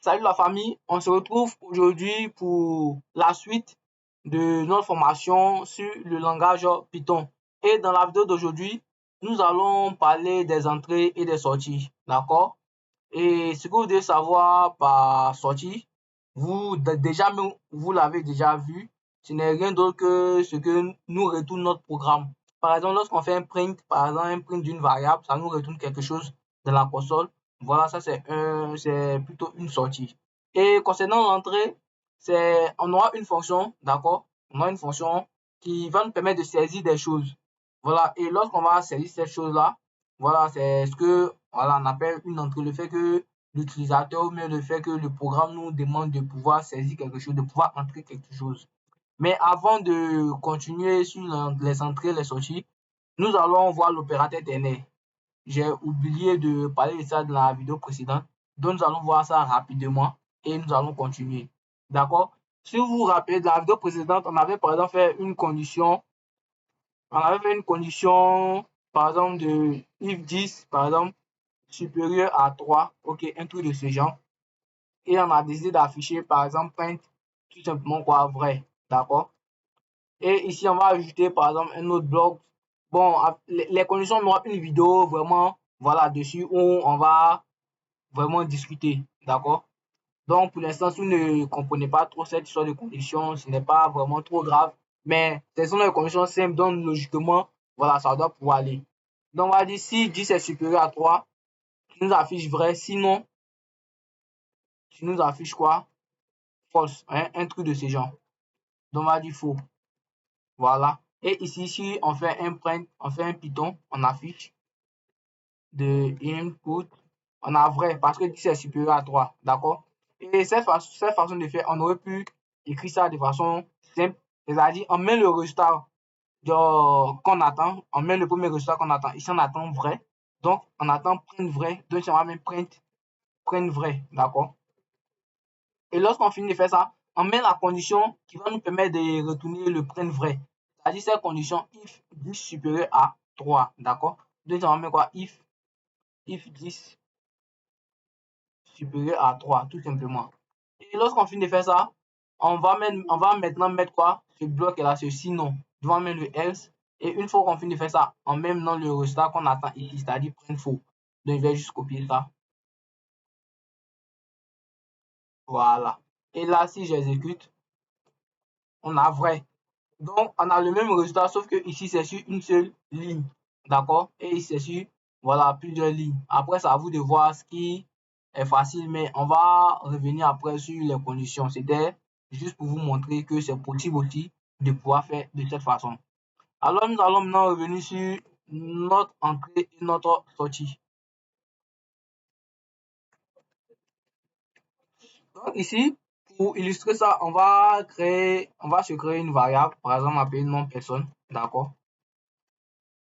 Salut la famille, on se retrouve aujourd'hui pour la suite de notre formation sur le langage Python. Et dans la vidéo d'aujourd'hui, nous allons parler des entrées et des sorties, d'accord? Et ce que vous devez savoir par sortie, vous l'avez déjà vu, ce n'est rien d'autre que ce que nous retourne notre programme. Par exemple, lorsqu'on fait un print, par exemple un print d'une variable, ça nous retourne quelque chose dans la console. Voilà, ça c'est plutôt une sortie. Et concernant l'entrée, on aura une fonction, d'accord? On aura une fonction qui va nous permettre de saisir des choses. Voilà, et lorsqu'on va saisir cette chose-là, voilà, c'est ce que voilà, on appelle une entrée. Le fait que l'utilisateur ou bien le fait que le programme nous demande de pouvoir saisir quelque chose, de pouvoir entrer quelque chose. Mais avant de continuer sur les entrées et les sorties, nous allons voir l'opérateur ternel. J'ai oublié de parler de ça dans la vidéo précédente. Donc, nous allons voir ça rapidement et nous allons continuer. D'accord? Si vous vous rappelez de la vidéo précédente, on avait par exemple fait une condition. On avait fait une condition, par exemple, de if 10, par exemple, supérieur à 3. OK, un truc de ce genre. Et on a décidé d'afficher, par exemple, print tout simplement quoi, vrai. D'accord? Et ici, on va ajouter, par exemple, un autre bloc. Bon, les conditions, on aura une vidéo vraiment, voilà, dessus où on va vraiment discuter. D'accord? Donc, pour l'instant, si vous ne comprenez pas trop cette histoire de conditions, ce n'est pas vraiment trop grave. Mais ce sont des conditions simples, donc logiquement, voilà, ça doit pouvoir aller. Donc, on va dire si 10 est supérieur à 3, tu nous affiches vrai. Sinon, tu nous affiches quoi? False, hein, un truc de ce genre. Donc, on va dire faux. Voilà. Et ici, si on fait un print, on fait un Python, on affiche de input, on a vrai parce que 10 est supérieur à 3. D'accord? Et cette façon de faire, on aurait pu écrire ça de façon simple. C'est-à-dire, on met le résultat qu'on attend, on met le premier résultat qu'on attend. Ici, on attend vrai. Donc, on attend print vrai. Donc, on va mettre print vrai. D'accord? Et lorsqu'on finit de faire ça, on met la condition qui va nous permettre de retourner le print vrai. C'est-à-dire cette condition if 10 supérieur à 3. D'accord? Donc, on va mettre quoi? If 10 supérieur à 3, tout simplement. Et lorsqu'on finit de faire ça, on va maintenant mettre quoi? Ce bloc là, ce sinon. On va mettre le else. Et une fois qu'on finit de faire ça, on met maintenant le résultat qu'on attend ici, c'est-à-dire print faux. Donc, je vais juste copier ça. Voilà. Et là, si j'exécute, on a vrai. Donc, on a le même résultat, sauf que ici, c'est sur une seule ligne. D'accord? Et ici, c'est sur, voilà, plusieurs lignes. Après, c'est à vous de voir ce qui est facile, mais on va revenir après sur les conditions. C'était juste pour vous montrer que c'est possible aussi de pouvoir faire de cette façon. Alors, nous allons maintenant revenir sur notre entrée et notre sortie. Donc, ici, pour illustrer ça, on va se créer une variable, par exemple, appelée nom personne. D'accord?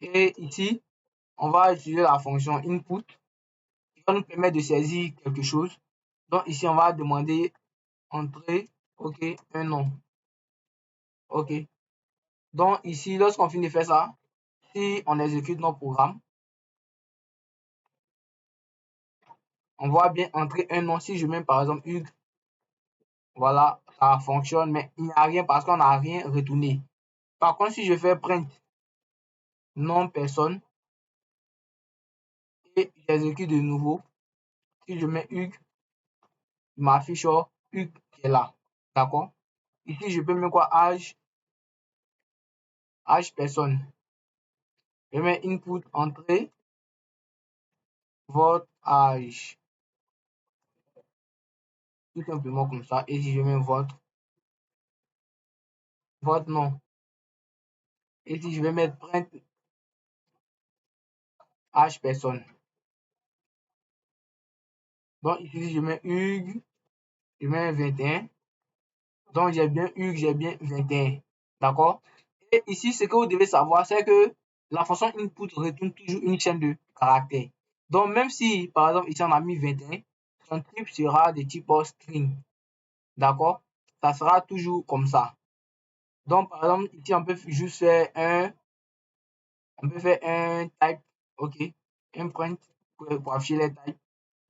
Et ici, on va utiliser la fonction input qui va nous permettre de saisir quelque chose. Donc ici, on va demander entrer, OK, un nom. OK. Donc ici, lorsqu'on finit de faire ça, si on exécute notre programme, on voit bien entrer un nom. Si je mets par exemple Hugues, voilà, ça fonctionne, mais il n'y a rien parce qu'on n'a rien retourné. Par contre, si je fais print nom personne et j'exécute de nouveau, si je mets Hugues, il m'affiche Hugues qui est là. D'accord? Ici, je peux mettre quoi? Âge personne. Je mets input entrée, votre âge. Tout simplement comme ça. Et si je mets votre nom. Et si je vais mettre print âge personne. Donc ici, si je mets Hugues, je mets 21. Donc j'ai bien Hugues, j'ai bien 21. D'accord? Et ici, ce que vous devez savoir, c'est que la fonction input retourne toujours une chaîne de caractères. Donc même si, par exemple, ici on a mis 21, son type sera de type string. D'accord? Ça sera toujours comme ça. Donc, par exemple, ici, on peut juste faire un type, OK, un print pour afficher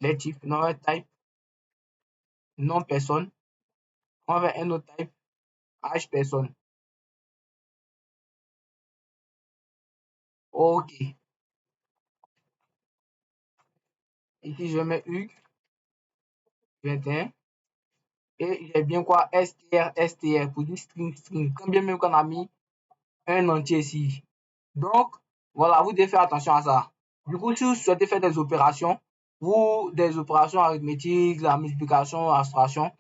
les types, non, un type, non personne. On va faire un autre type, âge personne. Ok. Ici, je mets Hugues, 21. Et j'ai bien quoi? STR pour dire string. Quand bien même qu'on a mis un entier ici. Donc, voilà, vous devez faire attention à ça. Du coup, si vous souhaitez faire des opérations, des opérations arithmétiques, la multiplication, l'abstraction,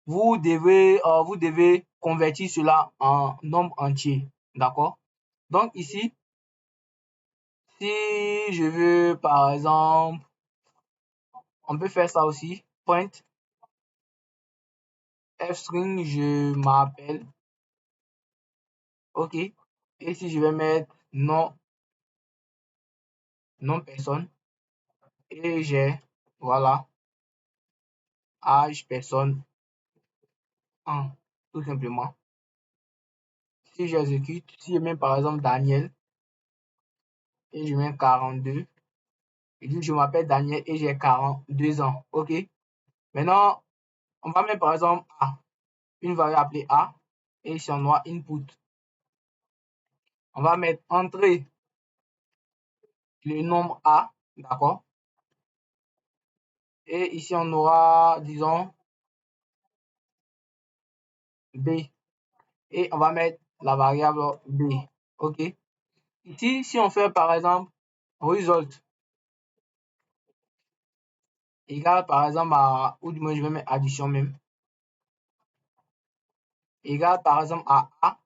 vous devez convertir cela en nombre entier. D'accord? Donc, ici, si je veux, par exemple, on peut faire ça aussi. Point f-string, je m'appelle. OK. Et si je vais mettre non personne, et j'ai, voilà, âge personne 1, tout simplement. Si j'exécute, si je mets par exemple Daniel, et je mets 42, je dis je m'appelle Daniel et j'ai 42 ans. OK. Maintenant, on va mettre par exemple A, une variable appelée A, et ici on aura input. On va mettre entrer le nombre A, d'accord? Et ici on aura, disons, B. Et on va mettre la variable B. OK. Ici, si on fait par exemple result égal par exemple à, ou du moins je vais mettre addition même, égal par exemple à A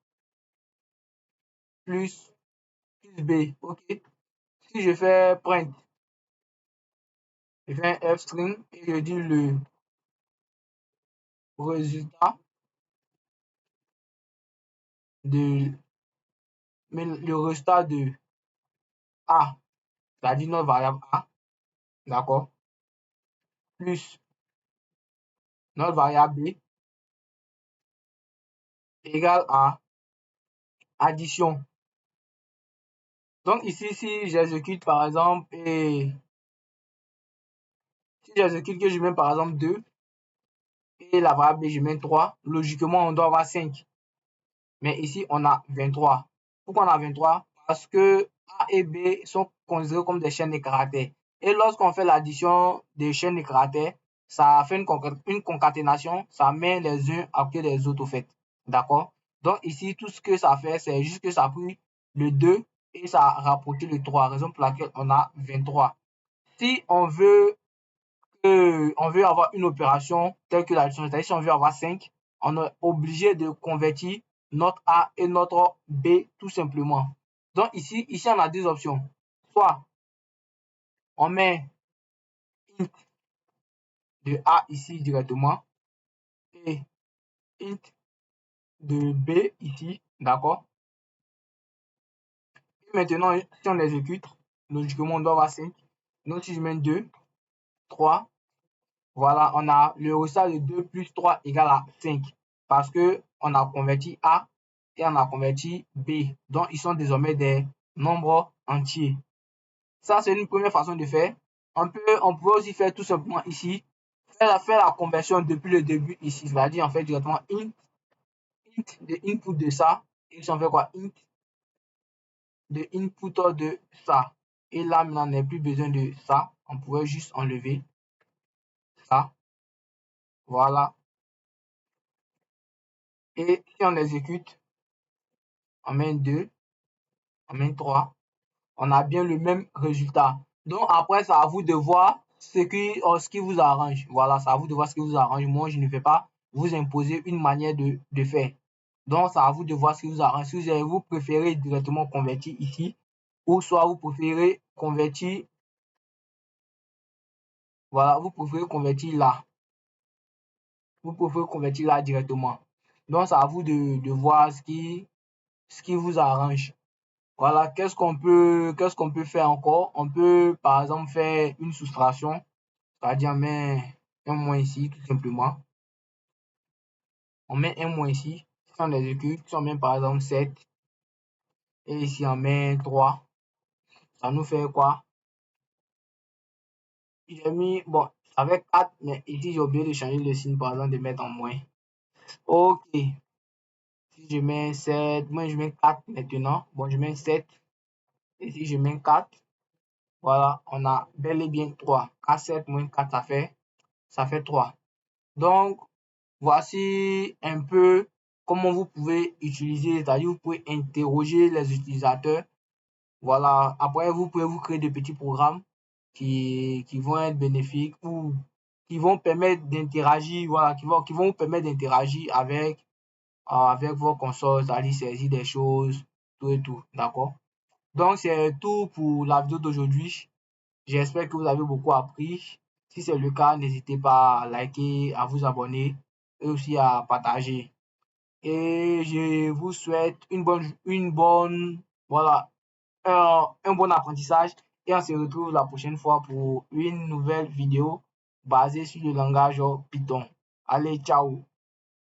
plus B. OK. Si je fais print, je fais un f-string et je dis le résultat de, mais le résultat de A, c'est-à-dire notre variable A, d'accord, plus notre variable B égale à addition. Donc ici, si j'exécute par exemple, et si j'exécute que je mets par exemple 2 et la variable B, je mets 3, logiquement on doit avoir 5. Mais ici, on a 23. Pourquoi on a 23? Parce que A et B sont considérés comme des chaînes de caractères. Et lorsqu'on fait l'addition des chaînes de caractères, ça fait une concaténation, ça met les uns à côté des autres au fait. D'accord? Donc ici, tout ce que ça fait, c'est juste que ça a pris le 2 et ça a rapproché le 3, raison pour laquelle on a 23. Si on veut avoir une opération telle que l'addition, c'est-à-dire si on veut avoir 5, on est obligé de convertir notre A et notre B tout simplement. Donc ici on a deux options. Soit on met int de A ici directement et int de B ici, d'accord? Et maintenant, si on exécute, logiquement on doit avoir 5. Donc si je mets 2, 3, voilà, on a le résultat de 2 plus 3 égale à 5 parce que on a converti A et on a converti B. Donc, ils sont désormais des nombres entiers. Ça, c'est une première façon de faire. On peut aussi faire tout simplement ici, faire la conversion depuis le début ici, c'est-à-dire on fait directement int de input de ça, et si on fait quoi? Int de input de ça. Et là, maintenant, on n'a plus besoin de ça. On pourrait juste enlever ça. Voilà. Et si on exécute, on met 2, on met 3, on a bien le même résultat. Donc après, c'est à vous de voir ce qui vous arrange. Voilà, c'est à vous de voir ce qui vous arrange. Moi, je ne vais pas vous imposer une manière de faire. Donc, c'est à vous de voir ce qui vous arrange. Si vous préférez directement convertir ici, ou soit vous préférez convertir, voilà, vous préférez convertir là. Vous préférez convertir là directement. Donc, c'est à vous de voir ce qui vous arrange. Voilà, qu'est-ce qu'on peut faire encore? On peut, par exemple, faire une soustraction, c'est-à-dire on met un moins ici, tout simplement. On met un moins ici. Si on exécute, si on met par exemple 7, et ici on met 3, ça nous fait quoi? J'ai mis, bon, Ça fait 4, mais ici, j'ai oublié de changer le signe, par exemple, de mettre en moins. Ok. Si je mets 7, moi, je mets 4 maintenant. Bon, je mets 7. Et si je mets 4, voilà, on a bel et bien 3. 4, 7 moins 4, ça fait 3. Donc, voici un peu comment vous pouvez utiliser, c'est-à-dire vous pouvez interroger les utilisateurs. Voilà, après, vous pouvez vous créer des petits programmes qui vont être bénéfiques ou qui vont permettre d'interagir, voilà, qui vont vous permettre d'interagir avec vos consoles, c'est-à-dire saisir des choses, tout et tout, d'accord? Donc, c'est tout pour la vidéo d'aujourd'hui. J'espère que vous avez beaucoup appris. Si c'est le cas, n'hésitez pas à liker, à vous abonner et aussi à partager. Et je vous souhaite voilà, un bon apprentissage et on se retrouve la prochaine fois pour une nouvelle vidéo basée sur le langage Python. Allez, ciao!